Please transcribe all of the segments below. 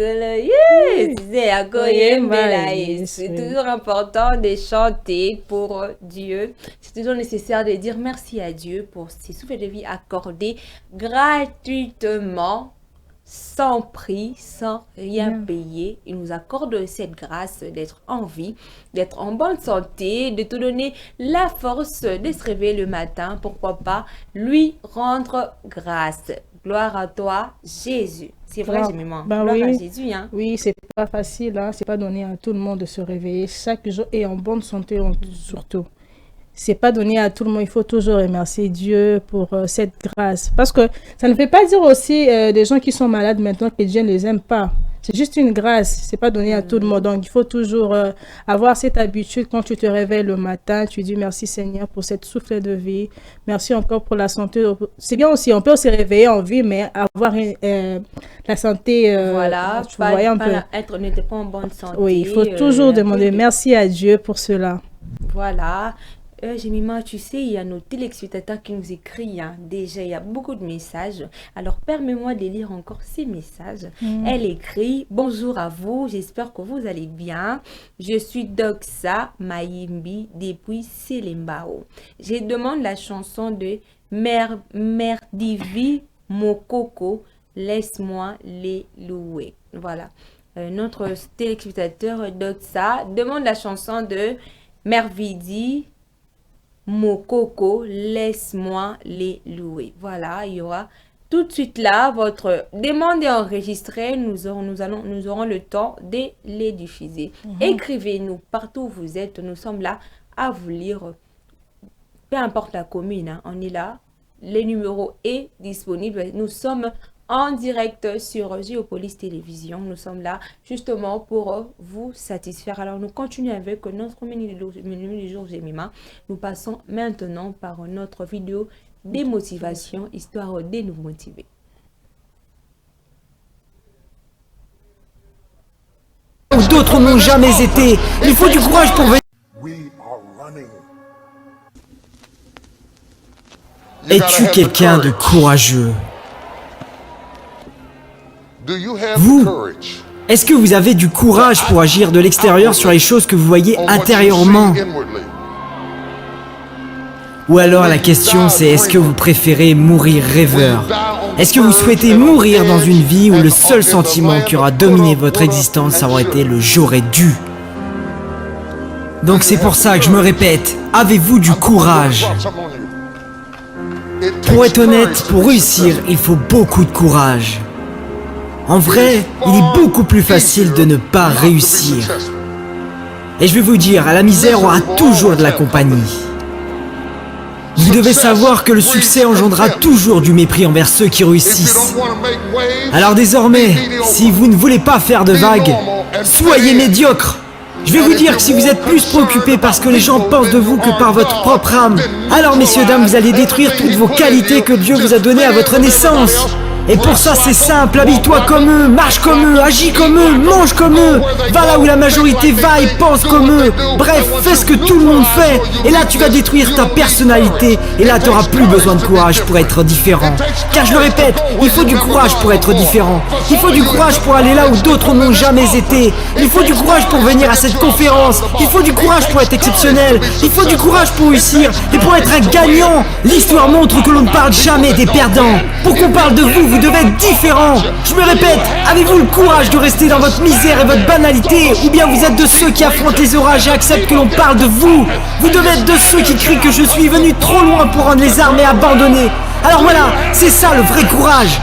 C'est toujours important de chanter pour Dieu. C'est toujours nécessaire de dire merci à Dieu pour ces souffles de vie accordés gratuitement, sans prix, sans rien payer. Il nous accorde cette grâce d'être en vie, d'être en bonne santé, de te donner la force de se réveiller le matin. Pourquoi pas lui rendre grâce. Gloire à toi, Jésus. C'est vrai, j'ai mémoire. Gloire à Jésus. Hein? Oui, c'est pas facile. Hein? C'est pas donné à tout le monde de se réveiller chaque jour et en bonne santé surtout. C'est pas donné à tout le monde. Il faut toujours remercier Dieu pour cette grâce. Parce que ça ne veut pas dire aussi des gens qui sont malades maintenant que Dieu ne les aime pas. C'est juste une grâce. C'est pas donné à tout le monde. Donc, il faut toujours avoir cette habitude quand tu te réveilles le matin. Tu dis merci Seigneur pour cette souffle de vie. Merci encore pour la santé. C'est bien aussi. On peut se réveiller en vie, mais avoir la santé. Voilà. Tu vois un peu. N'était pas en bonne santé. Oui, il faut toujours demander merci à Dieu pour cela. Voilà. Jemima, tu sais, il y a nos téléspectateurs qui nous écrivent. Hein. Déjà, il y a beaucoup de messages. Alors, permets-moi de lire encore ces messages. Elle écrit « Bonjour à vous, j'espère que vous allez bien. Je suis Doxa Mayimbi depuis Selembao. Je demande la chanson de Merdivi Mokoko, laisse-moi les louer. » Voilà. Notre téléspectateur Doxa demande la chanson de Mervidi Mokoko, laisse-moi les louer. Voilà, il y aura tout de suite là votre demande est enregistrée. Nous aurons le temps de les diffuser. Écrivez-nous partout où vous êtes. Nous sommes là à vous lire. Peu importe la commune, hein, on est là. Le numéro est disponible. Nous sommes en direct sur Géopolis Télévision. Nous sommes là justement pour vous satisfaire. Alors, nous continuons avec notre menu du jour Jemima. Nous passons maintenant par notre vidéo démotivation, histoire de nous motiver. D'autres n'ont jamais été. Il faut du courage pour venir. Es-tu quelqu'un de courageux? Vous, est-ce que vous avez du courage pour agir de l'extérieur sur les choses que vous voyez intérieurement? Ou alors la question c'est, est-ce que vous préférez mourir rêveur? Est-ce que vous souhaitez mourir dans une vie où le seul sentiment qui aura dominé votre existence, ça aura été le « j'aurais dû ». Donc c'est pour ça que je me répète, avez-vous du courage? Pour être honnête, pour réussir, il faut beaucoup de courage. En vrai, il est beaucoup plus facile de ne pas réussir. Et je vais vous dire, la misère aura toujours de la compagnie. Vous devez savoir que le succès engendrera toujours du mépris envers ceux qui réussissent. Alors désormais, si vous ne voulez pas faire de vagues, soyez médiocre. Je vais vous dire que si vous êtes plus préoccupé par ce que les gens pensent de vous que par votre propre âme, alors messieurs, dames, vous allez détruire toutes vos qualités que Dieu vous a données à votre naissance. Et pour ça, c'est simple, habille-toi comme eux, marche comme eux, agis comme eux, mange comme eux. Va là où la majorité va et pense comme eux. Bref, fais ce que tout le monde fait. Et là, tu vas détruire ta personnalité. Et là, tu n'auras plus besoin de courage pour être différent. Car je le répète, il faut du courage pour être différent. Il faut du courage pour aller là où d'autres n'ont jamais été. Il faut du courage pour venir à cette conférence. Il faut du courage pour être exceptionnel. Il faut du courage pour réussir et pour être un gagnant. L'histoire montre que l'on ne parle jamais des perdants. Pour qu'on parle de vous, vous devez être différent. Je me répète, avez-vous le courage de rester dans votre misère et votre banalité? Ou bien vous êtes de ceux qui affrontent les orages et acceptent que l'on parle de vous? Vous devez être de ceux qui crient que je suis venu trop loin pour rendre les armes et abandonner. Alors voilà, c'est ça le vrai courage.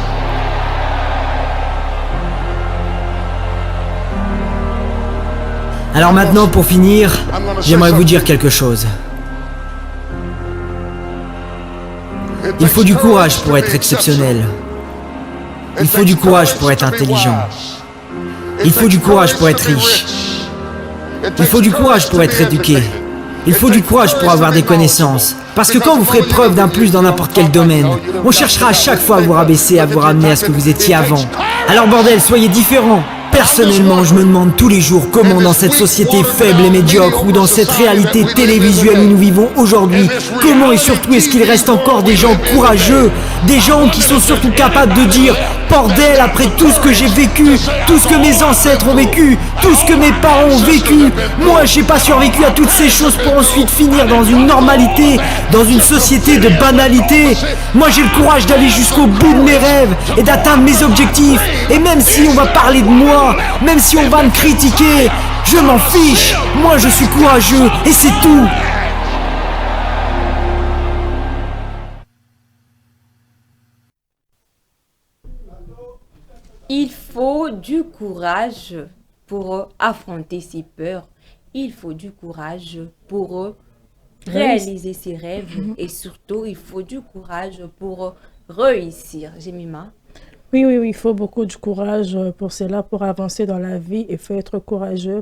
Alors maintenant, pour finir, j'aimerais vous dire quelque chose. Il faut du courage pour être exceptionnel. Il faut du courage pour être intelligent. Il faut du courage pour être riche. Il faut du courage pour être éduqué. Il faut du courage pour avoir des connaissances. Parce que quand vous ferez preuve d'un plus dans n'importe quel domaine, on cherchera à chaque fois à vous rabaisser, à vous ramener à ce que vous étiez avant. Alors bordel, soyez différents. Personnellement, je me demande tous les jours comment dans cette société faible et médiocre ou dans cette réalité télévisuelle où nous vivons aujourd'hui, comment et surtout est-ce qu'il reste encore des gens courageux, des gens qui sont surtout capables de dire bordel, après tout ce que j'ai vécu, tout ce que mes ancêtres ont vécu, tout ce que mes parents ont vécu, moi j'ai pas survécu à toutes ces choses pour ensuite finir dans une normalité, dans une société de banalité. Moi j'ai le courage d'aller jusqu'au bout de mes rêves et d'atteindre mes objectifs. Et même si on va parler de moi, même si on va me critiquer, je m'en fiche. Moi je suis courageux et c'est tout. Il faut du courage pour affronter ses peurs. Il faut du courage pour réaliser ses rêves. Et surtout, il faut du courage pour réussir. Jemima. Oui, oui, oui, il faut beaucoup de courage pour cela, pour avancer dans la vie. Il faut être courageux.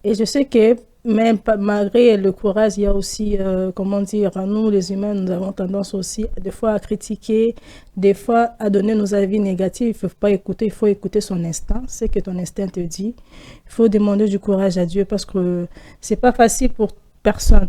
Et je sais que même malgré le courage, il y a aussi, comment dire, nous les humains, nous avons tendance aussi des fois à critiquer, des fois à donner nos avis négatifs. Il ne faut pas écouter, il faut écouter son instinct, ce que ton instinct te dit. Il faut demander du courage à Dieu parce que c'est pas facile pour personne.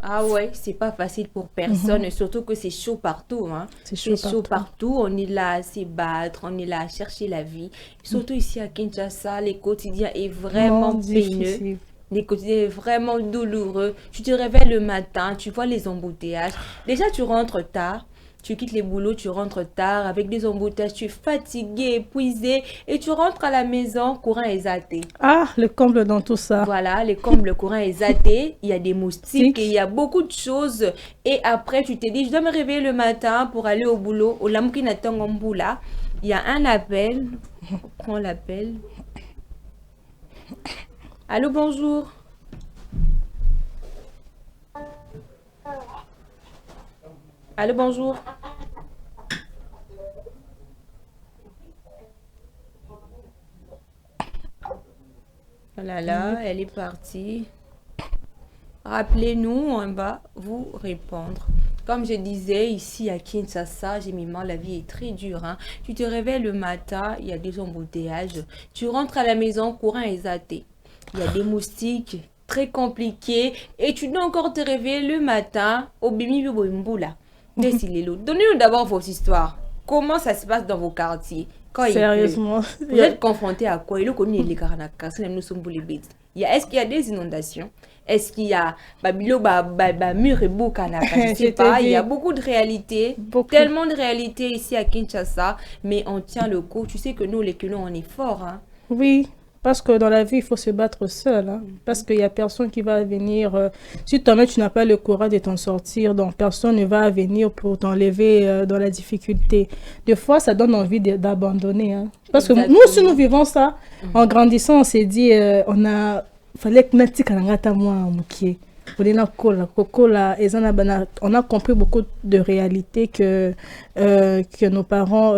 Ah ouais, c'est pas facile pour personne, surtout que c'est chaud partout. Hein. C'est chaud partout. On est là à se battre, on est là à chercher la vie. Surtout ici à Kinshasa, les quotidiens est vraiment peineux. Les quotidiens est vraiment douloureux. Tu te réveilles le matin, tu vois les embouteillages. Déjà, tu rentres tard. Tu quittes les boulots, tu rentres tard avec des embouteillages, tu es fatigué, épuisé et tu rentres à la maison, courant est zaté. Ah, le comble dans tout ça. Voilà, le courant est zaté, il y a des moustiques, et il y a beaucoup de choses. Et après, tu te dis, je dois me réveiller le matin pour aller au boulot. Au Lamukina Tangamboula, il y a un appel. On prend l'appel. Allô, bonjour. Allô, bonjour. Oh là là, elle est partie. Rappelez-nous, on va vous répondre. Comme je disais, ici à Kinshasa, la vie est très dure. Hein. Tu te réveilles le matin, il y a des embouteillages. Tu rentres à la maison, courant est zaté. Il y a des moustiques très compliqués. Et tu dois encore te réveiller le matin au Bimi Biboimboula. Donnez-nous d'abord vos histoires. Comment ça se passe dans vos quartiers quand Sérieusement. Il pleut? Vous êtes confrontés à quoi? Est-ce qu'il y a des inondations? Est-ce qu'il y a mur et je sais pas. Il y a beaucoup de réalités. Tellement de réalités ici à Kinshasa. Mais on tient le coup. Tu sais que nous, les Kenons, on est forts. Hein? Oui. Parce que dans la vie, il faut se battre seul. Hein? Parce qu'il n'y a personne qui va venir. Si toi-même, tu n'as pas le courage de t'en sortir, donc personne ne va venir pour t'enlever dans la difficulté. Des fois, ça donne envie d'abandonner. Hein? Parce que nous, si nous vivons ça, en grandissant, on s'est dit, fallait que on a compris beaucoup de réalités que nos parents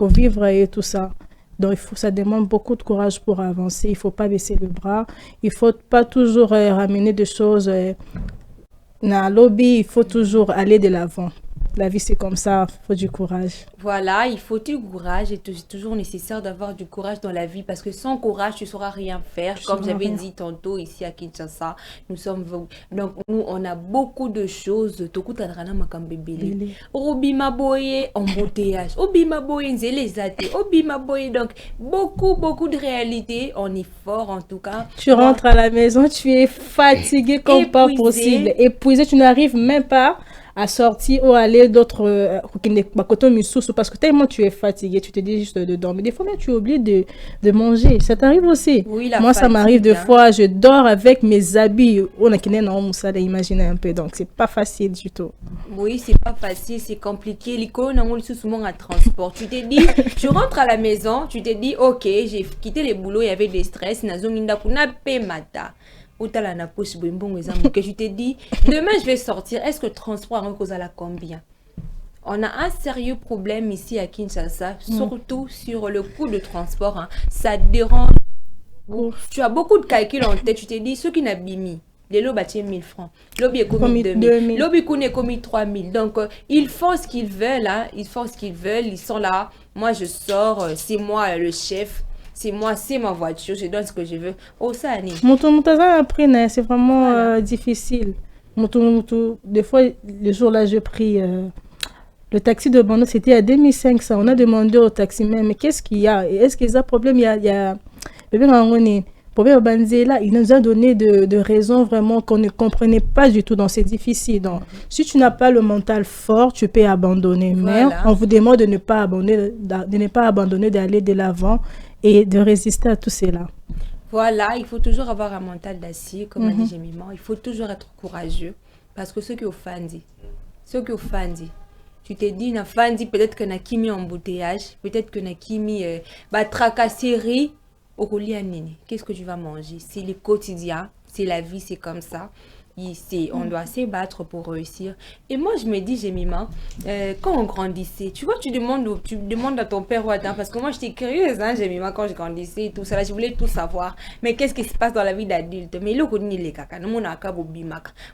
vivre et tout ça. Donc, ça demande beaucoup de courage pour avancer. Il ne faut pas baisser le bras. Il ne faut pas toujours ramener des choses dans le lobby. Il faut toujours aller de l'avant. La vie, c'est comme ça. Il faut du courage. Voilà, il faut du courage. Et c'est toujours nécessaire d'avoir du courage dans la vie. Parce que sans courage, tu ne sauras rien faire. Comme j'avais dit tantôt ici à Kinshasa, donc, nous, on a beaucoup de choses. Obima boye, embouteillage. Obima boye, nzelezate. Obima boye. Donc, beaucoup de réalités. On est fort, en tout cas. Tu rentres à la maison, tu es fatigué comme pas possible. Épuisé, tu n'arrives même pas à sortir ou aller d'autres parce que tellement tu es fatigué, tu te dis juste de dormir. Des fois même tu oublies de manger. Ça t'arrive aussi? Oui, moi ça m'arrive des fois, je dors avec mes habits. On a imaginer un peu, donc c'est pas facile du tout. Oui, c'est pas facile, c'est compliqué. L'école on a souvent à transport. Tu t'es dit, tu rentres à la maison, tu t'es dit ok, j'ai quitté le boulot, il y avait des stress, que tu t'es dit, demain je vais sortir, est-ce que le transport en cause à la combien? On a un sérieux problème ici à Kinshasa, surtout sur le coût de transport. Hein. Ça dérange. Tu as beaucoup de calculs en tête, tu t'es dit, ceux qui n'ont bimi, les lots bâtis 1000 francs, l'objet est commis 2000, l'objet est commis 3000. Donc, ils font ce qu'ils veulent, hein. Ils font ce qu'ils veulent, ils sont là. Moi, je sors, c'est moi le chef. c'est moi, c'est ma voiture, je donne ce que je veux. Oh, ça, Annie. Moto, après, c'est vraiment difficile. Moto, des fois, le jour-là, j'ai pris le taxi de Bando, c'était à 2500. On a demandé au taximène, mais qu'est-ce qu'il y a? Est-ce qu'il y a un problème? Problème Banzela, il nous a donné de raisons vraiment qu'on ne comprenait pas du tout, donc c'est difficile. Donc, si tu n'as pas le mental fort, tu peux abandonner. Mais on vous demande de ne pas abandonner, d'aller de l'avant et de résister à tout cela. Voilà, il faut toujours avoir un mental d'acier, comme a dit Jemima. Il faut toujours être courageux. Parce que ceux qui ont fandi, tu t'es dit, peut-être que n'a qui mis embouteillage, peut-être que n'a qui mis tracasserie. Qu'est-ce que tu vas manger? C'est le quotidien, c'est la vie, c'est comme ça. On doit se battre pour réussir. Et moi, je me dis, Jemima, quand on grandissait, tu vois, tu demandes à ton père ou à ta... Parce que moi, j'étais curieuse, hein, Jemima, quand je grandissais et tout ça, là, je voulais tout savoir. Mais qu'est-ce qui se passe dans la vie d'adulte? Mais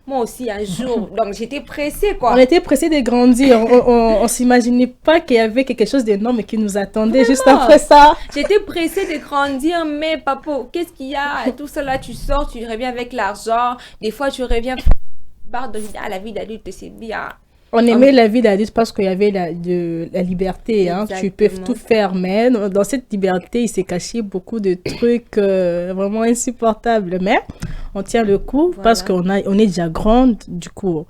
moi aussi, un jour, donc j'étais pressée, quoi. On était pressés de grandir. On s'imaginait pas qu'il y avait quelque chose d'énorme qui nous attendait. Vraiment, juste après ça. J'étais pressée de grandir, mais papa, qu'est-ce qu'il y a? Tout ça là, tu sors, tu reviens avec l'argent. Des fois, tu reviens la vie d'adulte, c'est bien. On aimait la vie d'adulte parce qu'il y avait la liberté. Hein. Tu peux tout faire, mais dans cette liberté, il s'est caché beaucoup de trucs vraiment insupportables. Mais on tient le coup parce qu'on est déjà grande, du coup.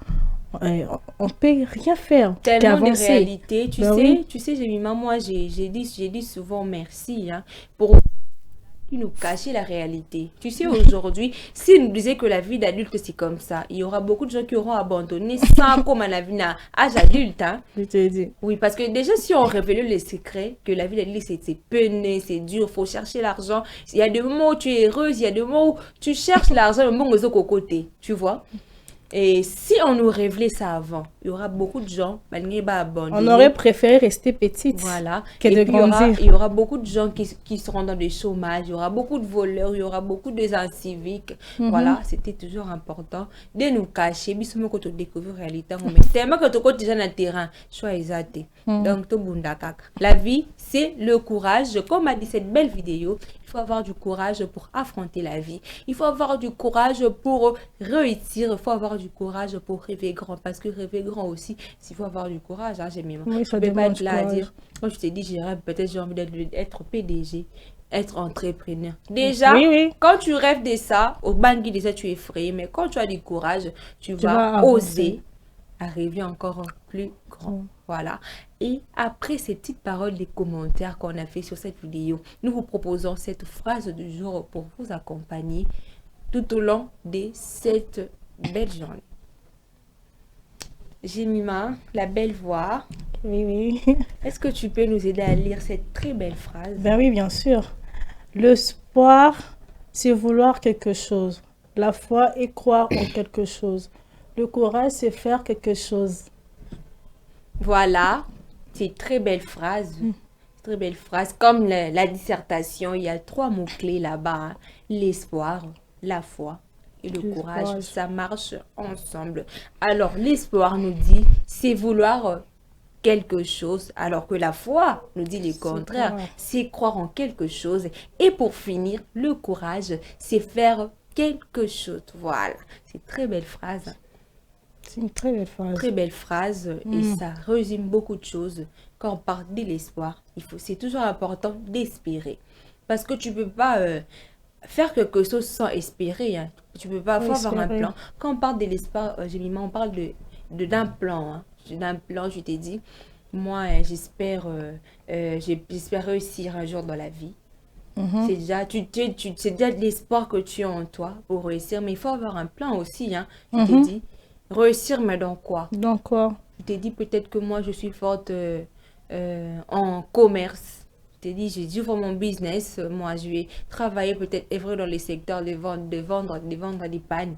On peut rien faire. Tellement de réalité. Tu sais, Jemima, moi, j'ai dit souvent merci pour nous cacher la réalité. Tu sais, aujourd'hui, si nous disaient que la vie d'adulte, c'est comme ça, il y aura beaucoup de gens qui auront abandonné sans comme la vie à âge adulte. Hein. Je te dis. Oui, parce que déjà, si on révélait les secrets, que la vie d'adulte, c'est peiné, c'est dur, il faut chercher l'argent. Il y a des moments où tu es heureuse, il y a des moments où tu cherches l'argent, mais bon, aux côté, tu vois. Et si on nous révélait ça avant, il y aura beaucoup de gens on aurait préféré rester petite que de grandir. Il y aura beaucoup de gens qui seront dans le chômage, il y aura beaucoup de voleurs, il y aura beaucoup de gens civiques. Voilà, c'était toujours important de nous cacher. Bisous, quand on découvre la réalité, c'est moi que tu es déjà dans le terrain, sois exaté. Donc, la vie, c'est le courage. Comme a dit cette belle vidéo, il faut avoir du courage pour affronter la vie. Il faut avoir du courage pour réussir. Il faut avoir du courage pour rêver grand. Parce que rêver grand aussi, il faut avoir du courage. Hein, j'ai mis oui, ça demande du courage. Dire. Moi, je t'ai dit, j'ai envie d'être PDG, être entrepreneur. Déjà, quand tu rêves de ça, au Bangui, déjà, tu es effrayé. Mais quand tu as du courage, tu vas oser arriver encore plus grand. Voilà. Et après ces petites paroles, les commentaires qu'on a fait sur cette vidéo, nous vous proposons cette phrase du jour pour vous accompagner tout au long de cette belle journée. Jemima, la belle voix. Oui. Est-ce que tu peux nous aider à lire cette très belle phrase? Ben oui, bien sûr. L'espoir, c'est vouloir quelque chose. La foi est croire en quelque chose. Le courage, c'est faire quelque chose. Voilà, c'est une très belle phrase. Très belle phrase. Comme la dissertation, il y a 3 mots-clés là-bas. Hein. L'espoir, la foi et le courage. Ça marche ensemble. Alors, l'espoir nous dit, c'est vouloir quelque chose, alors que la foi nous dit le contraire. C'est croire en quelque chose. Et pour finir, le courage, c'est faire quelque chose. Voilà, c'est une très belle phrase. C'est une très belle phrase. Très belle phrase et ça résume beaucoup de choses. Quand on parle de l'espoir, c'est toujours important d'espérer. Parce que tu ne peux pas faire quelque chose sans espérer. Hein. Tu ne peux pas avoir un plan. Quand on parle de l'espoir, on parle d'un plan. Hein. D'un plan, je t'ai dit, moi, j'espère réussir un jour dans la vie. C'est déjà, c'est déjà de l'espoir que tu as en toi pour réussir. Mais il faut avoir un plan aussi. Hein. Je t'ai dit. Réussir, mais dans quoi? Dans quoi? Je t'ai dit peut-être que moi, je suis forte en commerce. Je t'ai dit, j'ai dû faire mon business. Moi, je vais travailler peut-être œuvrer dans les secteurs de vendre des pannes.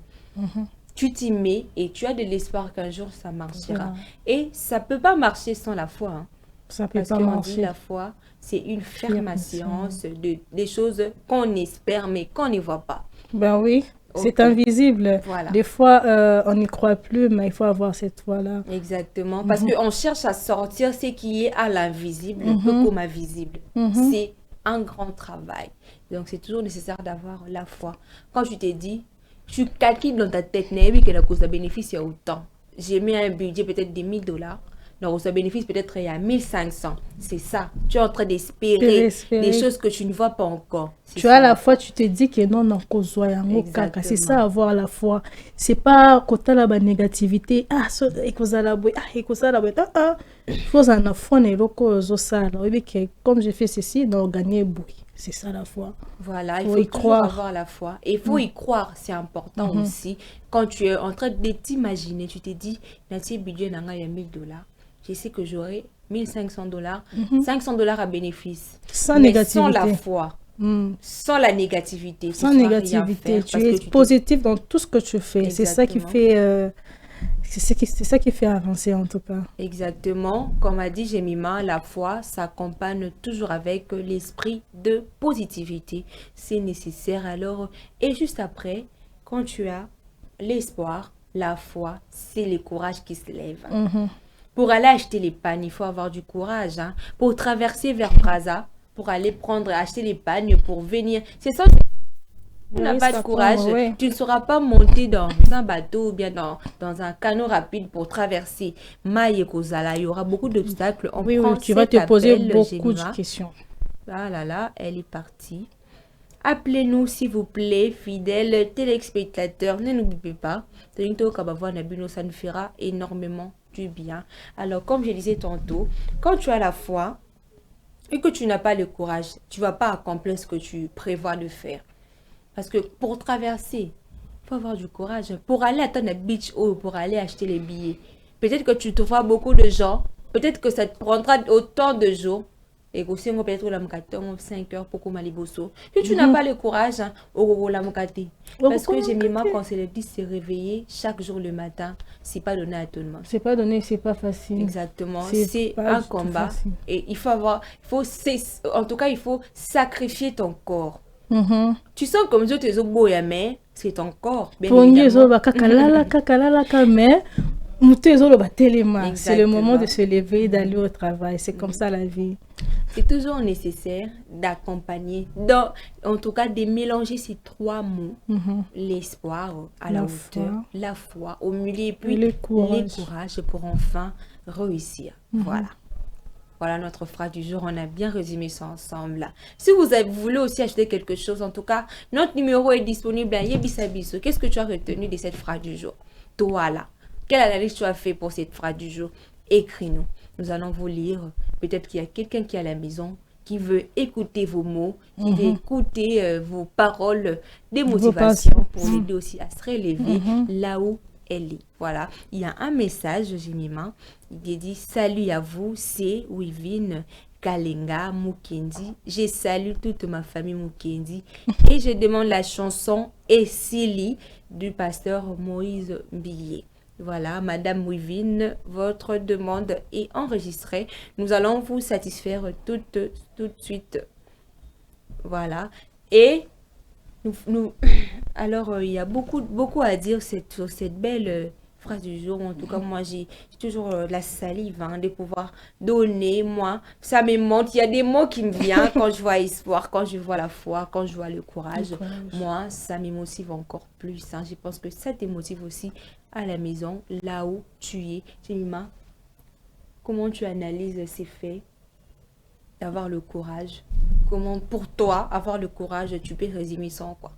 Tu t'y mets et tu as de l'espoir qu'un jour, ça marchera. Et ça ne peut pas marcher sans la foi. Hein. Ça peut Parce pas qu'on marcher. dit la foi, c'est une ferme assurance des choses qu'on espère, mais qu'on ne voit pas. Ben oui. C'est invisible. Voilà. Des fois, on n'y croit plus, mais il faut avoir cette foi-là. Exactement. Parce qu'on cherche à sortir ce qui est à l'invisible, peu comme à visible. C'est un grand travail. Donc, c'est toujours nécessaire d'avoir la foi. Quand tu t'es dit, tu calcules dans ta tête, oui, que la cause de bénéfice, il y a autant. J'ai mis un budget peut-être de 1000 $. Donc, ça bénéfice peut-être il y a 1500. C'est ça. Tu es en train d'espérer des choses que tu ne vois pas encore. Tu as la foi, tu te dis que non, non, c'est ça, avoir la foi. C'est pas côté la négativité. Ah, ça, il faut la foi, comme j'ai fait ceci, donc gagner bruit. C'est ça la foi. Voilà, il faut y croire. Avoir la foi. Et il faut y croire, c'est important aussi. Quand tu es en train de t'imaginer, tu te dis, dans ce budget, il y a 1000 $. Je sais que j'aurai 1500 $, 500 $ à bénéfice. Sans négativité. Sans la foi. Sans la négativité. Sans négativité. Tu es positif dans tout ce que tu fais. C'est ça qui fait... c'est ça qui fait avancer en tout cas. Exactement. Comme a dit Jemima, la foi s'accompagne toujours avec l'esprit de positivité. C'est nécessaire alors. Et juste après, quand tu as l'espoir, la foi, c'est le courage qui se lève. Pour aller acheter les pagnes, il faut avoir du courage. Hein. Pour traverser vers Brazza, pour aller acheter les pagnes, pour venir. C'est ça. Tu n'as pas de courage, tu ne sauras pas monter dans un bateau ou bien dans un canot rapide pour traverser Maï et Kozala. Il y aura beaucoup d'obstacles. Tu vas te poser beaucoup de questions. Ah là là, elle est partie. Appelez-nous s'il vous plaît, fidèles téléspectateurs. Ne n'oubliez pas, ça nous fera énormément du bien. Alors, comme je disais tantôt, quand tu as la foi et que tu n'as pas le courage, tu ne vas pas accomplir ce que tu prévois de faire. Parce que pour traverser, il faut avoir du courage. Pour aller à ton beach ou pour aller acheter les billets, peut-être que tu trouveras beaucoup de gens, peut-être que ça te prendra autant de jours. Et aussi, on peut-être 5 heures pour Maliboso. Que tu n'as pas le courage, parce que j'ai mis ma quand c'est le 10 se réveiller chaque jour le matin, c'est pas donné à tout le monde. C'est pas donné, c'est pas facile. Exactement, c'est un combat. Et il faut avoir, en tout cas, il faut sacrifier ton corps. Tu sens comme je te beau, mais c'est ton corps. C'est le moment de se lever et d'aller au travail. C'est comme ça la vie. C'est toujours nécessaire d'accompagner, en tout cas de mélanger ces trois mots. L'espoir à la hauteur, la foi au milieu et puis le courage pour enfin réussir. Voilà. Voilà notre phrase du jour. On a bien résumé ça ensemble là. Si vous voulez aussi acheter quelque chose, en tout cas, notre numéro est disponible à Yebisabiso. Qu'est-ce que tu as retenu de cette phrase du jour? Toi là, quelle analyse tu as fait pour cette phrase du jour? Écris-nous. Nous allons vous lire. Peut-être qu'il y a quelqu'un qui est à la maison qui veut écouter vos mots, qui veut écouter vos paroles de motivation pour l'aider aussi à se relever là où elle est. Voilà. Il y a un message, j'ai mis main. Il dit salut à vous, c'est Wivine Kalenga Mukendi. Je salue toute ma famille Mukendi et je demande la chanson Essili du pasteur Moïse Billet. Voilà, Madame Wivine, votre demande est enregistrée. Nous allons vous satisfaire tout de suite. Voilà. Et alors, il y a beaucoup à dire sur cette belle phrase du jour. En tout cas, moi, j'ai toujours la salive de pouvoir donner. Moi, ça me monte. Il y a des mots qui me viennent quand je vois espoir, quand je vois la foi, quand je vois le courage. Moi, ça me motive encore plus. Je pense que ça te motive aussi à la maison, là où tu es. Jemima, comment tu analyses ces faits d'avoir le courage? Comment, pour toi, avoir le courage, tu peux résumer ça en quoi?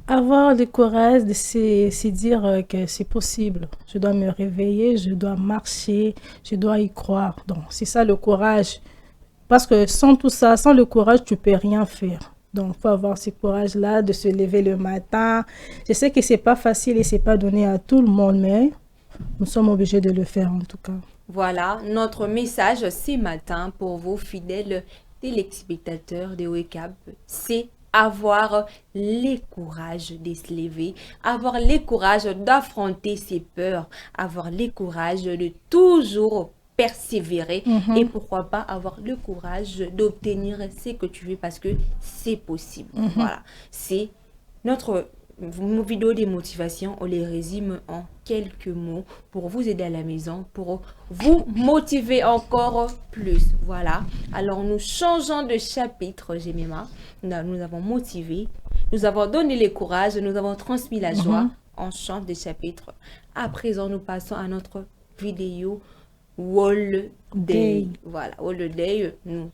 Avoir le courage, c'est dire que c'est possible. Je dois me réveiller, je dois marcher, je dois y croire. Donc, c'est ça le courage. Parce que sans tout ça, sans le courage, tu ne peux rien faire. Donc, il faut avoir ce courage-là de se lever le matin. Je sais que ce n'est pas facile et ce n'est pas donné à tout le monde, mais nous sommes obligés de le faire en tout cas. Voilà, notre message ce matin pour vos fidèles téléspectateurs de Wake Up, c'est avoir le courage de se lever, avoir le courage d'affronter ses peurs, avoir le courage de toujours persévérer et pourquoi pas avoir le courage d'obtenir ce que tu veux parce que c'est possible. Voilà, c'est notre Nos vidéos de motivation, on les résume en quelques mots pour vous aider à la maison, pour vous motiver encore plus. Voilà. Alors, nous changeons de chapitre, Jemima. Nous avons motivé, nous avons donné le courage, nous avons transmis la joie. On change de chapitre. À présent, nous passons à notre vidéo Wall Day. Voilà, Wall Day. Nous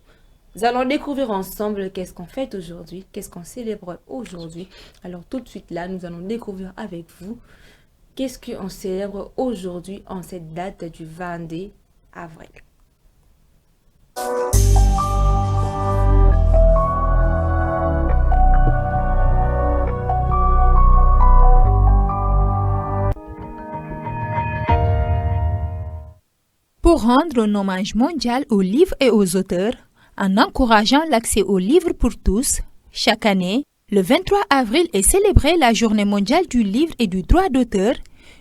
allons découvrir ensemble qu'est-ce qu'on fait aujourd'hui, qu'est-ce qu'on célèbre aujourd'hui. Alors tout de suite là, nous allons découvrir avec vous qu'est-ce qu'on célèbre aujourd'hui en cette date du 22 avril. Pour rendre un hommage mondial aux livres et aux auteurs, en encourageant l'accès aux livres pour tous, chaque année, le 23 avril est célébrée la Journée mondiale du livre et du droit d'auteur,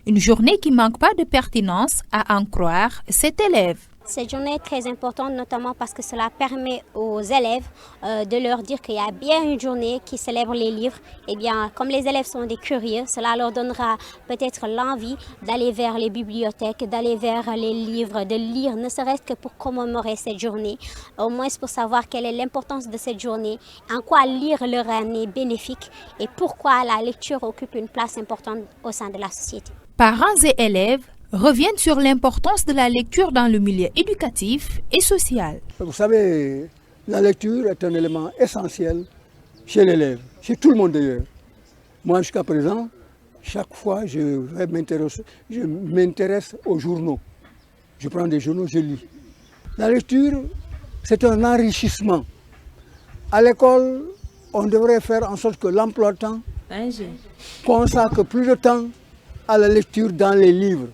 une journée qui manque pas de pertinence à en croire cet élève. Cette journée est très importante, notamment parce que cela permet aux élèves de leur dire qu'il y a bien une journée qui célèbre les livres. Et bien, comme les élèves sont des curieux, cela leur donnera peut-être l'envie d'aller vers les bibliothèques, d'aller vers les livres, de lire, ne serait-ce que pour commémorer cette journée, au moins pour savoir quelle est l'importance de cette journée, en quoi lire leur année bénéfique et pourquoi la lecture occupe une place importante au sein de la société. Parents et élèves reviennent sur l'importance de la lecture dans le milieu éducatif et social. Vous savez, la lecture est un élément essentiel chez l'élève, chez tout le monde d'ailleurs. Moi, jusqu'à présent, chaque fois, je m'intéresse aux journaux. Je prends des journaux, je lis. La lecture, c'est un enrichissement. À l'école, on devrait faire en sorte que l'emploi-temps consacre plus de temps à la lecture dans les livres.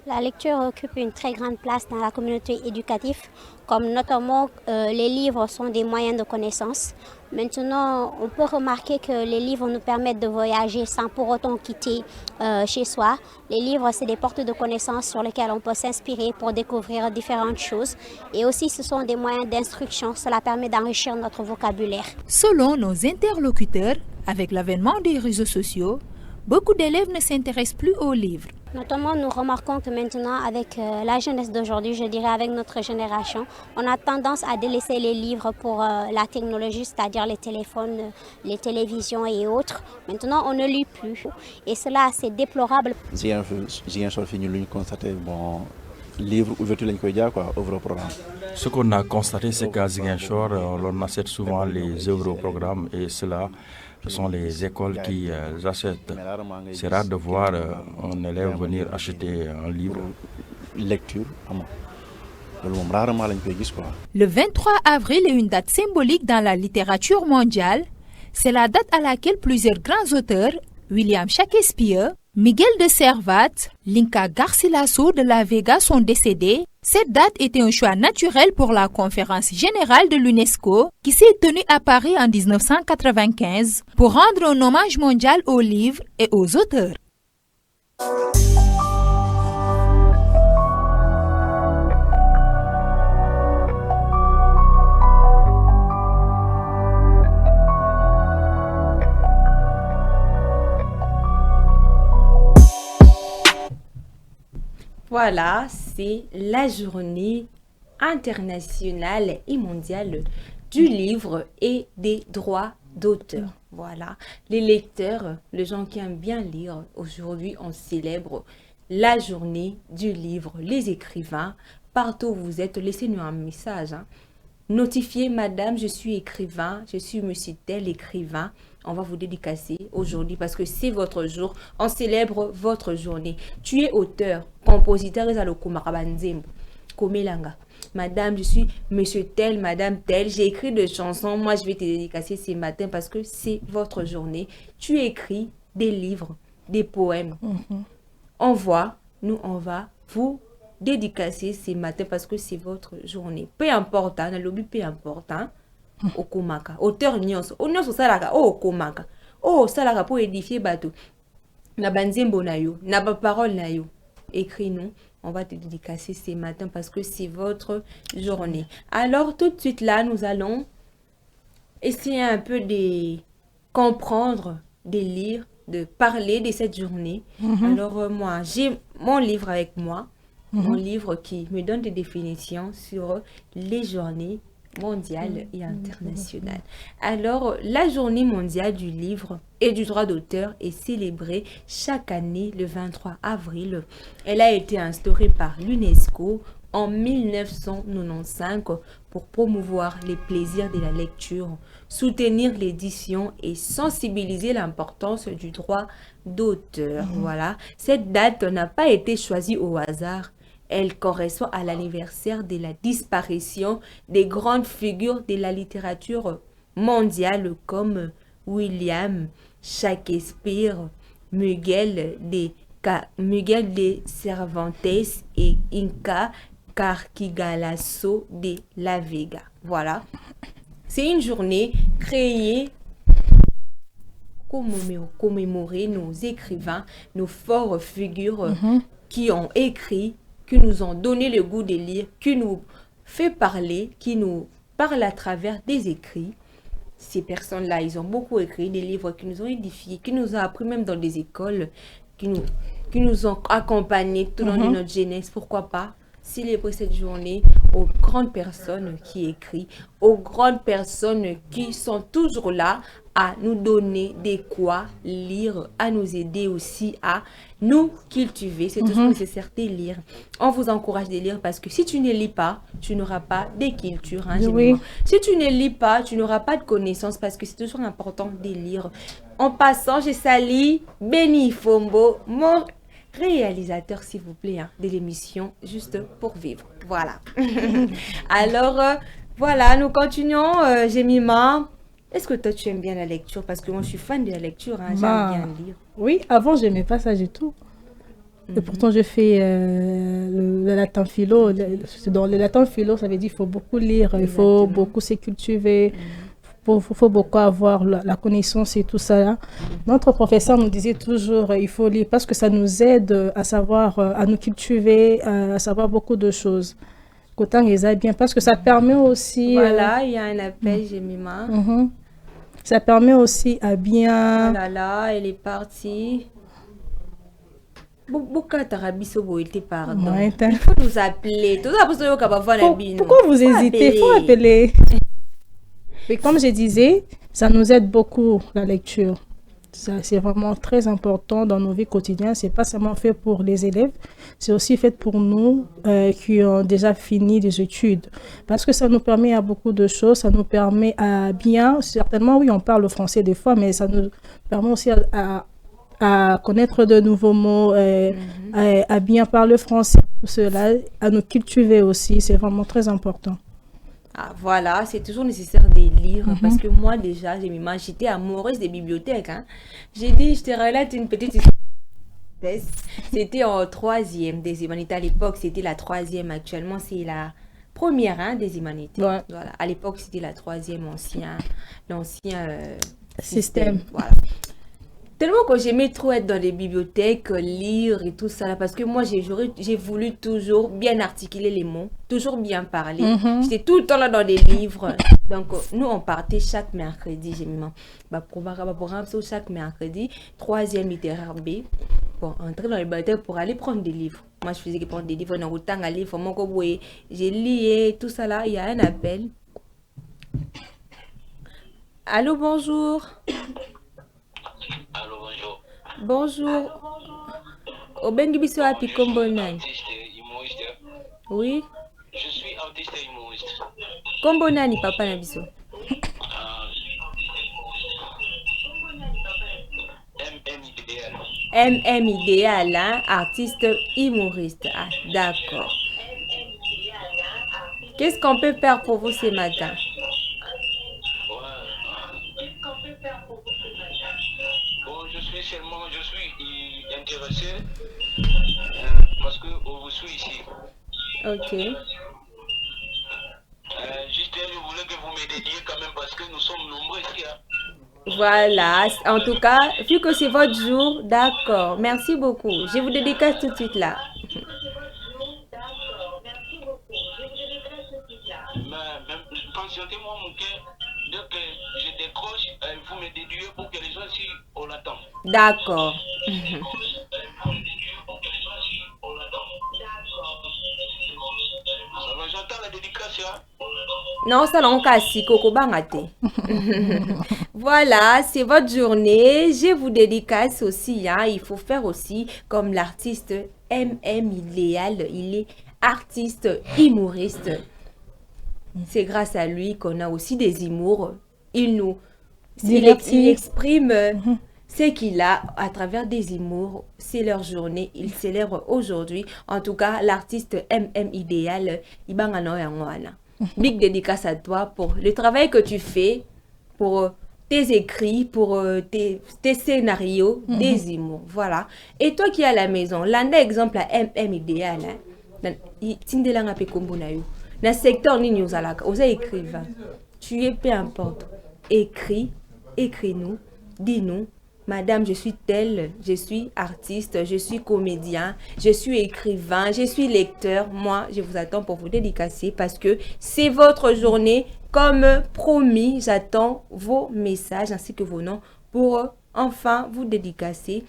La lecture occupe une très grande place dans la communauté éducative, comme notamment les livres sont des moyens de connaissance. Maintenant, on peut remarquer que les livres nous permettent de voyager sans pour autant quitter chez soi. Les livres, c'est des portes de connaissances sur lesquelles on peut s'inspirer pour découvrir différentes choses. Et aussi, ce sont des moyens d'instruction. Cela permet d'enrichir notre vocabulaire. Selon nos interlocuteurs, avec l'avènement des réseaux sociaux, beaucoup d'élèves ne s'intéressent plus aux livres. Notamment, nous remarquons que maintenant, avec la jeunesse d'aujourd'hui, je dirais avec notre génération, on a tendance à délaisser les livres pour la technologie, c'est-à-dire les téléphones, les télévisions et autres. Maintenant, on ne lit plus. Et cela, c'est déplorable. Livre ouverture lañ koy jaar quoi, œuvre au programme. Ce qu'on a constaté, c'est qu'à Ziguinchor, on achète souvent les œuvres au programme et cela, ce sont les écoles qui achètent. C'est rare de voir un élève venir acheter un livre. Lecture, Le 23 avril est une date symbolique dans la littérature mondiale. C'est la date à laquelle plusieurs grands auteurs, William Shakespeare, Miguel de Cervantes, Inca Garcilaso de la Vega sont décédés. Cette date était un choix naturel pour la conférence générale de l'UNESCO qui s'est tenue à Paris en 1995 pour rendre un hommage mondial aux livres et aux auteurs. Voilà, c'est la journée internationale et mondiale du livre et des droits d'auteur. Voilà, les lecteurs, les gens qui aiment bien lire, aujourd'hui on célèbre la journée du livre. Les écrivains, partout où vous êtes, laissez-nous un message. Notifiez, madame, je suis écrivain, je suis monsieur tel écrivain. On va vous dédicacer aujourd'hui parce que c'est votre jour. On célèbre votre journée. Tu es auteur, compositeur, madame, je suis monsieur tel, madame tel. J'ai écrit des chansons. Moi, je vais te dédicacer ce matin parce que c'est votre journée. Tu écris des livres, des poèmes. On va vous dédicacer ce matin parce que c'est votre journée. Peu importe, le lobby, peu importe. Okomaka auteur nyonso salaka okomaka salaka pour édifier bateau na banzembo na yo na ba parole na yo écris nous, on va te dédicacer ce matin parce que c'est votre journée. Alors tout de suite là, nous allons essayer un peu de comprendre, de lire de parler de cette journée. Alors moi, j'ai mon livre avec moi, mon livre qui me donne des définitions sur les journées mondiale et internationale. Alors, la journée mondiale du livre et du droit d'auteur est célébrée chaque année le 23 avril. Elle a été instaurée par l'UNESCO en 1995 pour promouvoir les plaisirs de la lecture, soutenir l'édition et sensibiliser l'importance du droit d'auteur. Voilà. Cette date n'a pas été choisie au hasard. Elle correspond à l'anniversaire de la disparition des grandes figures de la littérature mondiale comme William Shakespeare, Miguel de Cervantes et Inca Garcilaso de la Vega. Voilà. C'est une journée créée pour commémorer nos écrivains, nos fortes figures qui ont écrit, qui nous ont donné le goût de lire, qui nous fait parler, qui nous parle à travers des écrits. Ces personnes-là, ils ont beaucoup écrit des livres qui nous ont édifiés, qui nous ont appris même dans des écoles, qui nous ont accompagnés tout au long de notre jeunesse. Pourquoi pas célébrer cette journée aux grandes personnes qui écrivent, aux grandes personnes qui sont toujours là à nous donner de quoi lire, à nous aider aussi à nous cultiver. C'est toujours nécessaire de lire. On vous encourage de lire parce que si tu ne lis pas, tu n'auras pas de culture. Si tu ne lis pas, tu n'auras pas de connaissances parce que c'est toujours important de lire. En passant, je salue Benny Fombo, mon réalisateur, s'il vous plaît, de l'émission Juste pour vivre. Voilà. Alors, voilà, nous continuons. Jemima, est-ce que toi, tu aimes bien la lecture? Parce que moi, je suis fan de la lecture. J'aime bien lire. Oui, avant, je n'aimais pas ça du tout. Et pourtant, je fais le latin philo. Dans le latin philo, ça veut dire qu'il faut beaucoup lire, il faut beaucoup se cultiver. Il faut beaucoup avoir la connaissance et tout ça. Notre professeur nous disait toujours il faut lire parce que ça nous aide à savoir, à nous cultiver, à savoir beaucoup de choses. Qu'autant les a bien parce que ça permet aussi... Voilà, il y a un appel, Jemima. Ça permet aussi à bien... Oh là là, elle est partie. Pourquoi pardon. Il faut nous appeler. Pourquoi vous hésitez? Il faut appeler. Mais comme je disais, ça nous aide beaucoup, la lecture. C'est vraiment très important dans nos vies quotidiennes. Ce n'est pas seulement fait pour les élèves, c'est aussi fait pour nous qui ont déjà fini des études. Parce que ça nous permet à beaucoup de choses. Ça nous permet à bien, certainement, oui, on parle le français des fois, mais ça nous permet aussi à connaître de nouveaux mots, à bien parler français, tout cela, à nous cultiver aussi. C'est vraiment très important. Ah, voilà, c'est toujours nécessaire de lire parce que moi déjà, j'étais amoureuse des bibliothèques. J'ai dit, je te relate une petite histoire. C'était en 3e des humanités. À l'époque, c'était la 3e. Actuellement, c'est la première des humanités. Ouais. Voilà. À l'époque, c'était la 3e, l'ancien système. Voilà. Tellement que j'aimais trop être dans les bibliothèques, lire et tout ça, parce que moi, j'ai voulu toujours bien articuler les mots, toujours bien parler. J'étais tout le temps là dans des livres. Donc, nous, on partait chaque mercredi, chaque mercredi, 3e littéraire B, pour entrer dans les bibliothèques pour aller prendre des livres. Moi, je faisais prendre des livres, dans autant de livres, j'ai lié, tout ça là, il y a un appel. Allô, bonjour. Allô, bonjour. Bonjour. Obengi biso api kombo nani? Oui. Je suis artiste et humoriste. Kombo nani papa na biso? MM Idéal, artiste humoriste. Ah, d'accord. Qu'est-ce qu'on peut faire pour vous ce matin? Je suis intéressé parce que on vous suit ici. Ok. Juste, je voulais que vous m'aidiez quand même parce que nous sommes nombreux ici. Voilà, en tout cas, vu que c'est votre jour, d'accord. Merci beaucoup. Je vous dédicace tout de suite là. Patientez-moi mon cœur, dès que je décroche, vous me déduisez pour que les gens ici on l'attend. D'accord. J'entends la dédicace, hein? Non, ça l'on casse, Coco Bangate. Voilà, c'est votre journée. Je vous dédicace aussi, hein. Il faut faire aussi comme l'artiste Idéal. Il est artiste, humoriste. C'est grâce à lui qu'on a aussi des humours. Il exprime ce qu'il a à travers des humours. C'est leur journée. Ils célèbrent aujourd'hui. En tout cas, l'artiste Idéal, Ibangano Yangwana. Big dédicace à toi pour le travail que tu fais, pour tes écrits, pour tes scénarios, des humours. Voilà. Et toi qui es à la maison, l'un exemple à Idéal, Tindelanga pe kombo na yo. Na secteur ni nous alaka, osa écrivain. Tu es peu importe. Écris-nous, dis-nous. Madame, je suis telle, je suis artiste, je suis comédien, je suis écrivain, je suis lecteur. Moi, je vous attends pour vous dédicacer parce que c'est votre journée. Comme promis, j'attends vos messages ainsi que vos noms pour enfin vous dédicacer.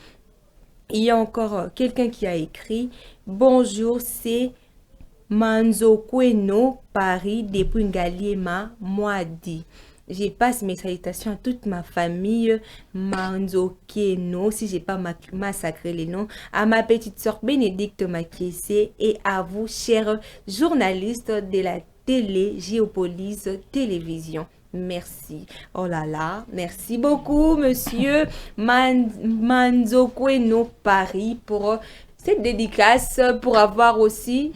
Il y a encore quelqu'un qui a écrit « Bonjour, c'est Manzo Kweno, Paris, depuis Ngaliema, Moadi. » Je passe mes salutations à toute ma famille, Manzo Keno, si je n'ai pas massacré les noms, à ma petite sœur Bénédicte Makiese et à vous, chers journalistes de la télé Géopolis Télévision. Merci. Oh là là, merci beaucoup, monsieur Manzo Kweno Paris, pour cette dédicace, pour avoir aussi...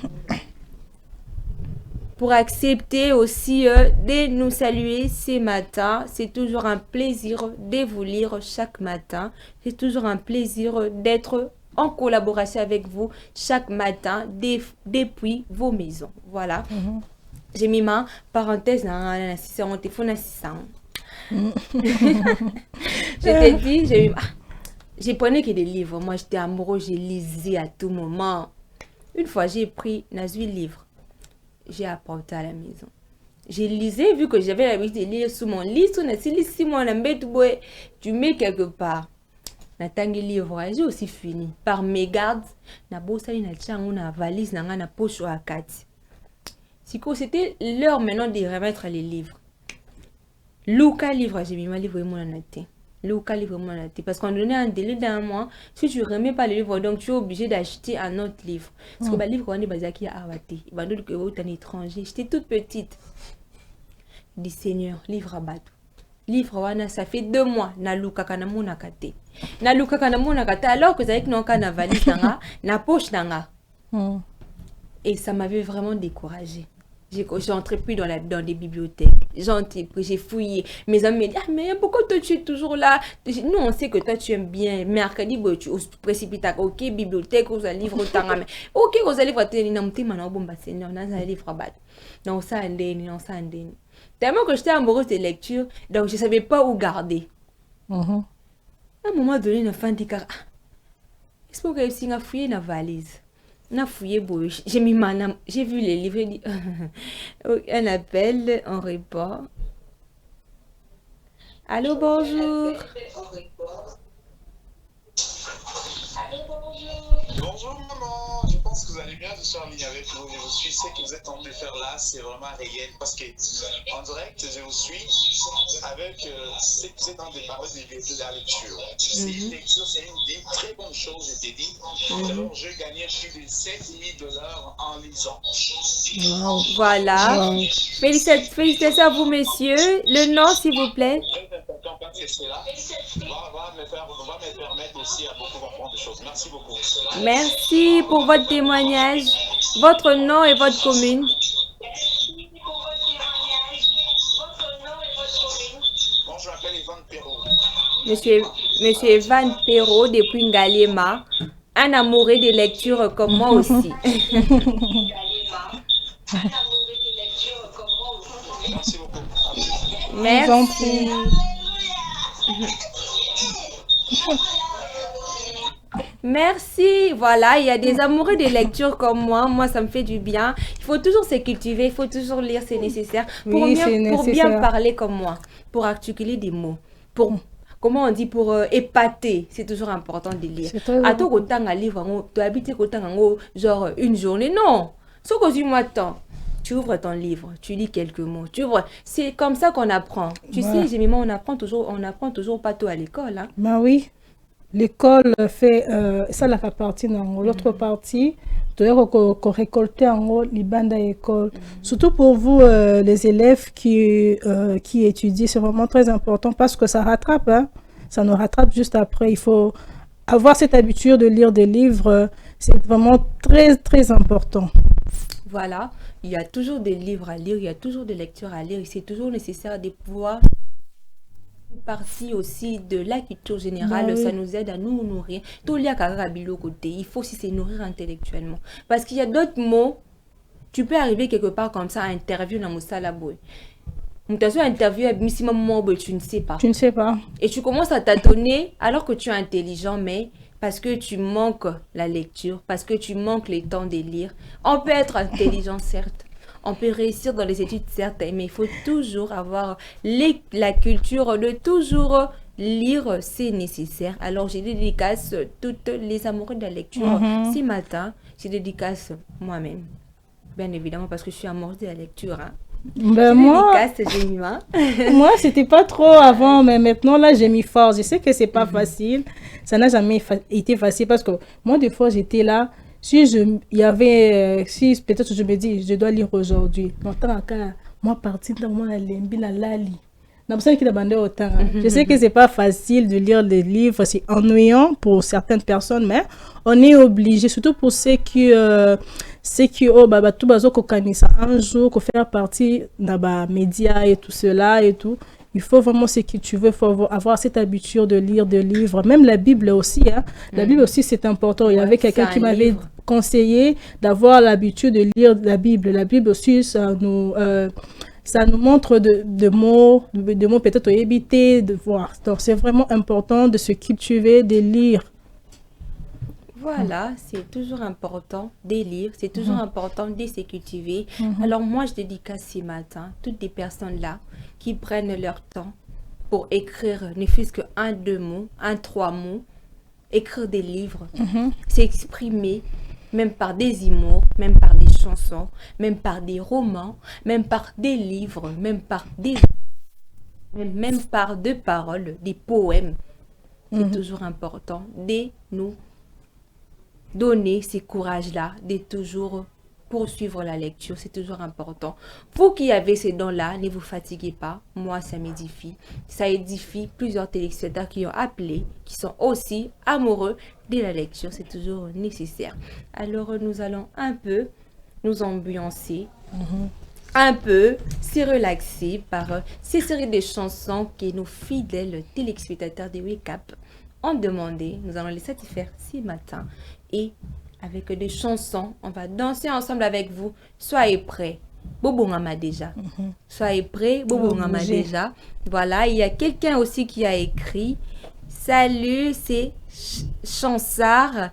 pour accepter aussi de nous saluer ce matin. C'est toujours un plaisir de vous lire chaque matin. C'est toujours un plaisir d'être en collaboration avec vous chaque matin depuis vos maisons. Voilà. J'ai mis ma parenthèse dans mon téléphone. Je t'ai dit, j'ai prenais que des livres. Moi, j'étais amoureux, j'ai lisé à tout moment. Une fois, j'ai pris 8 livres. J'ai apporté à la maison. J'ai lisé, vu que j'avais l'habitude de lire sous mon lit, tu mets quelque part. Natangi livre, j'ai aussi fini. Par mes gardes, na bossali na tchango na valise na poche à kati. C'était l'heure maintenant de remettre les livres. Luca livre, j'ai mis ma livre et mon anaté. Luca livre mon anaté. Parce qu'on donnait un délai d'un mois. Si tu ne remets pas le livre, donc tu es obligé d'acheter un autre livre. Parce que le livre, on est basé à Arwaté. Il va dire que tu es un étranger. J'étais toute petite. Je dis Seigneur, livre à bateau. Livre, ça fait 2 mois. Na Luca kanamo nakate. Na Luca kanamo nakate. Alors que ça non kana valise na poche nanga. Et ça m'avait vraiment découragée. J'entrais plus dans des bibliothèques. J'ai fouillé. Mes amis me disent, ah, mais pourquoi toi tu es toujours là? Nous, on sait que toi tu aimes bien. Mercredi, tu précipites. Ok, bibliothèque, vous allez livre autant. Ok, vous allez voir. Non, ça indéni. Tellement que j'étais amoureuse de lecture, donc je ne savais pas où garder. À un moment donné, une fin de car. Est-ce que vous avez fouillé dans la valise? J'ai mis j'ai vu les livres. Un appel, on répond. Allô, bonjour. Bonjour maman, je pense que vous allez bien, je suis en ligne avec vous, je vous suis, ce que vous êtes en train de faire là, c'est vraiment réel, parce que en direct, je vous suis avec ce que vous êtes en train de parler de la lecture. Une lecture, c'est une des très bonnes choses, je t'ai dit. Alors, je gagnais plus de 7 000 $ en lisant. Wow. Voilà. Wow. Félicitations à vous, messieurs. Le nom, s'il vous plaît. Parce que cela va me permettre aussi à beaucoup apprendre des choses. Merci beaucoup. Merci pour votre témoignage. Votre nom et votre commune. Bon, je m'appelle Evan Perrault. Monsieur Evan Perrault depuis Ngaliema. Un amoureux de lecture comme moi aussi. Merci beaucoup. Merci. Merci. Voilà, il y a des amoureux de lecture comme moi. Moi, ça me fait du bien. Il faut toujours se cultiver, il faut toujours lire, c'est nécessaire. Pour bien parler comme moi, pour articuler des mots, pour comment on dit, pour épater. C'est toujours important de lire. À tout autant un livre, tu habites autant genre une journée. Non. Ce que tu m'attends. Tu ouvres ton livre, tu lis quelques mots, tu ouvres. C'est comme ça qu'on apprend. Tu sais, Jemima, on apprend toujours pas tout à l'école. Hein? Ben oui. L'école fait ça la fait partie dans l'autre partie qu'on récolte en libanda école. Surtout pour vous les élèves qui étudient, c'est vraiment très important parce que ça rattrape, hein. Ça nous rattrape juste après. Il faut avoir cette habitude de lire des livres, c'est vraiment très très important. Voilà, il y a toujours des livres à lire, il y a toujours des lectures à lire et c'est toujours nécessaire de pouvoir partie aussi de la culture générale, ça nous aide à nous nourrir. Tout lié à côté, il faut aussi se nourrir intellectuellement. Parce qu'il y a d'autres mots, tu peux arriver quelque part comme ça à interview dans Moussalaboy. Tu as interview tu ne sais pas. Tu ne sais pas. Et tu commences à tâtonner alors que tu es intelligent, mais parce que tu manques la lecture, parce que tu manques le temps de lire. On peut être intelligent, certes. On peut réussir dans les études, certes, mais il faut toujours avoir la culture de toujours lire, c'est nécessaire. Alors, je dédicace toutes les amoureux de la lecture. Ce matin, je dédicace moi-même, bien évidemment, parce que je suis amoureuse de la lecture. Hein. Ben moi, moi, c'était pas trop avant, mais maintenant, là, j'ai mis force. Je sais que c'est pas facile. Ça n'a jamais été facile parce que moi, des fois, j'étais là. Si peut-être je me dis, je dois lire aujourd'hui. Moi, partir dans mon lali. Je sais que c'est pas facile de lire des livres, c'est ennuyant pour certaines personnes, mais on est obligé, surtout pour ceux qui tout un jour qu'on faire partie des médias et tout cela et tout. Il faut vraiment ce que tu veux, faut avoir cette habitude de lire des livres, même la Bible aussi. Hein. La Bible aussi, c'est important. Il y avait quelqu'un qui m'avait conseillé d'avoir l'habitude de lire la Bible. La Bible aussi, ça nous montre de mots peut-être éviter de voir. Donc, c'est vraiment important de se cultiver, de lire. Voilà, c'est toujours important de lire, c'est toujours important de se cultiver. Alors moi, je dédicace ce matin toutes les personnes-là qui prennent leur temps pour écrire ne fût-ce que 1, 2 mots, 1, 3 mots, écrire des livres, s'exprimer, même par des humours, même par des chansons, même par des romans, même par des livres, même par des paroles, des poèmes. C'est toujours important de nous donner ce courage-là, de toujours poursuivre la lecture, c'est toujours important. Vous qui avez ces dons-là, ne vous fatiguez pas. Moi, ça m'édifie. Ça édifie plusieurs téléspectateurs qui ont appelé, qui sont aussi amoureux de la lecture. C'est toujours nécessaire. Alors, nous allons un peu nous ambiancer, un peu se relaxer par ces séries de chansons que nos fidèles téléspectateurs de Wake Up ont demandé. Nous allons les satisfaire ce matin. Et avec des chansons, on va danser ensemble avec vous. Soyez prêts. Bobo Ngama déjà. Soyez prêts. Bobo Ngama déjà. Voilà, il y a quelqu'un aussi qui a écrit. Salut, c'est Chansard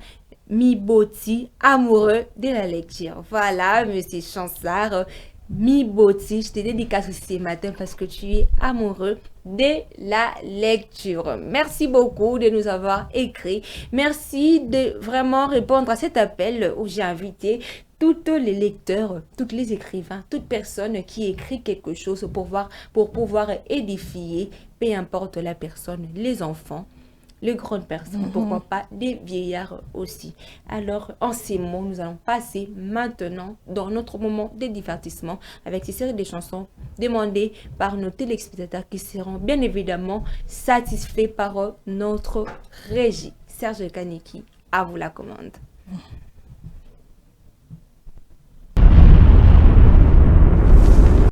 Miboti, amoureux de la lecture. Voilà, monsieur Chansard Miboti, je te dédicace aussi ce matin parce que tu es amoureux de la lecture. Merci beaucoup de nous avoir écrit. Merci de vraiment répondre à cet appel où j'ai invité tous les lecteurs, tous les écrivains, toute personne qui écrit quelque chose pour pouvoir édifier, peu importe la personne, les enfants, les grandes personnes, pourquoi pas des vieillards aussi. Alors, en ces mots, nous allons passer maintenant dans notre moment de divertissement avec ces séries de chansons demandées par nos téléspectateurs qui seront bien évidemment satisfaits par notre régie. Serge Kaneki, à vous la commande.